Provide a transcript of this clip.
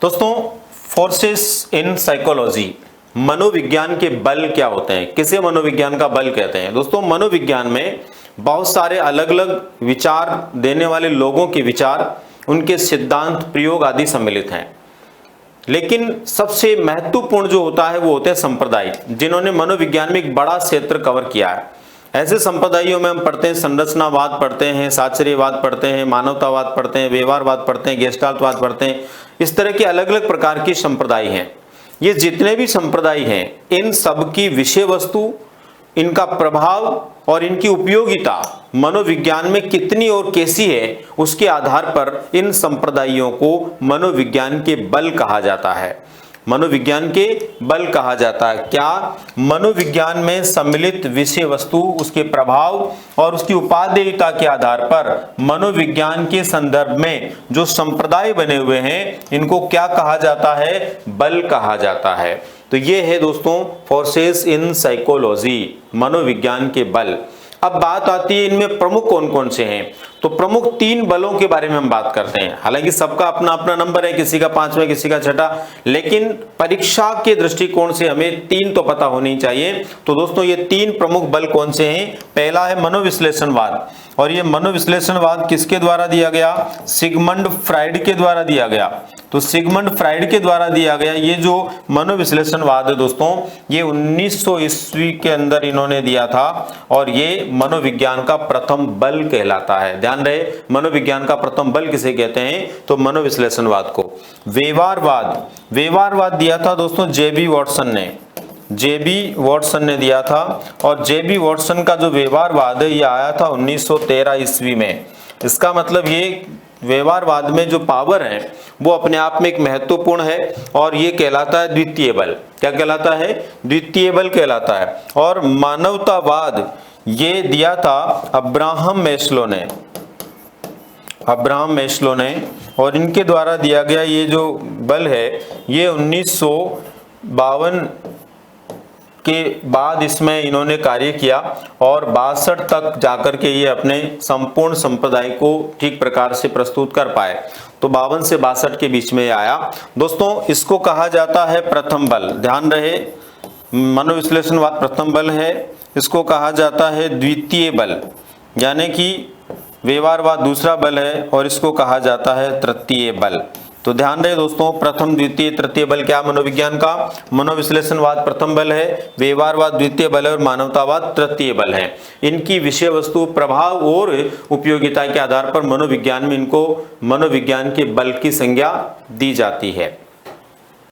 दोस्तों, forces in psychology, मनोविज्ञान के बल क्या होते हैं, किसे मनोविज्ञान का बल कहते हैं। दोस्तों, मनोविज्ञान में बहुत सारे अलग अलग विचार देने वाले लोगों के विचार, उनके सिद्धांत, प्रयोग आदि सम्मिलित हैं। लेकिन सबसे महत्वपूर्ण जो होता है वो होते हैं संप्रदाय, जिन्होंने मनोविज्ञान में एक बड़ा क्षेत्र कवर किया है। ऐसे संप्रदायों में हम पढ़ते हैं संरचनावाद पढ़ते हैं, साक्षरीयवाद पढ़ते हैं, मानवतावाद पढ़ते हैं, व्यवहारवाद पढ़ते हैं, गेस्टाल्टवाद पढ़ते हैं। इस तरह के अलग अलग प्रकार की संप्रदाय हैं। ये जितने भी संप्रदाय हैं, इन सब की विषय वस्तु, इनका प्रभाव और इनकी उपयोगिता मनोविज्ञान में कितनी और कैसी है, उसके आधार पर इन संप्रदायों को मनोविज्ञान के बल कहा जाता है। मनोविज्ञान के बल कहा जाता है। क्या? मनोविज्ञान में सम्मिलित विषय वस्तु, उसके प्रभाव और उसकी उपादेयता के आधार पर मनोविज्ञान के संदर्भ में जो संप्रदाय बने हुए हैं, इनको क्या कहा जाता है? बल कहा जाता है। तो ये है दोस्तों फोर्सेस इन साइकोलॉजी, मनोविज्ञान के बल। अब बात आती है इनमें प्रमुख कौन कौन से हैं। तो प्रमुख 3 बलों के बारे में हम बात करते हैं। हालांकि सबका अपना अपना नंबर है, किसी का 5वां, किसी का 6ठा, लेकिन परीक्षा के दृष्टिकोण से हमें 3 तो पता होनी चाहिए। तो दोस्तों, ये 3 प्रमुख बल कौन से हैं? पहला है मनोविश्लेषणवाद, और ये मनोविश्लेषणवाद किसके द्वारा दिया गया? सिगमंड फ्राइड के द्वारा दिया गया। तो सिगमंड फ्राइड के द्वारा दिया गया ये जो मनोविश्लेषणवाद है दोस्तों, ये 1900 ईस्वी के अंदर इन्होंने दिया था, और ये मनोविज्ञान का प्रथम बल कहलाता है। ध्यान रहे, मनोविज्ञान का प्रथम बल किसे कहते हैं? तो मनोविश्लेषणवाद को। व्यवहारवाद दिया था दोस्तों जेबी वॉटसन ने दिया था, और जेबी वॉटसन का जो व्यवहारवाद है ये आया था 1913 ईस्वी में। इसका मतलब ये व्यवहारवाद में जो पावर है वो अपने आप में एक महत्वपूर्ण है, और ये कहलाता है द्वितीय बल। क्या कहलाता है? द्वितीय बल कहलाता है। और मानवतावाद ये दिया था अब्राहम मैस्लो ने, और इनके द्वारा दिया गया ये जो बल है ये 1952 के बाद इसमें इन्होंने कार्य किया, और 62 तक जाकर के ये अपने संपूर्ण संप्रदाय को ठीक प्रकार से प्रस्तुत कर पाए। तो 52 से 62 के बीच में आया। दोस्तों, इसको कहा जाता है प्रथम बल। ध्यान रहे, मनोविश्लेषणवाद प्रथम बल है, इसको कहा जाता है द्वितीय बल, यानी कि व्यवहारवाद दूसरा बल है, और इसको कहा जाता है तृतीय बल। तो ध्यान रहे दोस्तों, प्रथम, द्वितीय, तृतीय बल क्या मनोविज्ञान का? मनोविश्लेषणवाद प्रथम बल है, व्यवहारवाद द्वितीय बल है, और मानवतावाद तृतीय बल है। इनकी विषय वस्तु, प्रभाव और उपयोगिता के आधार पर मनोविज्ञान में इनको मनोविज्ञान के बल की संज्ञा दी जाती है।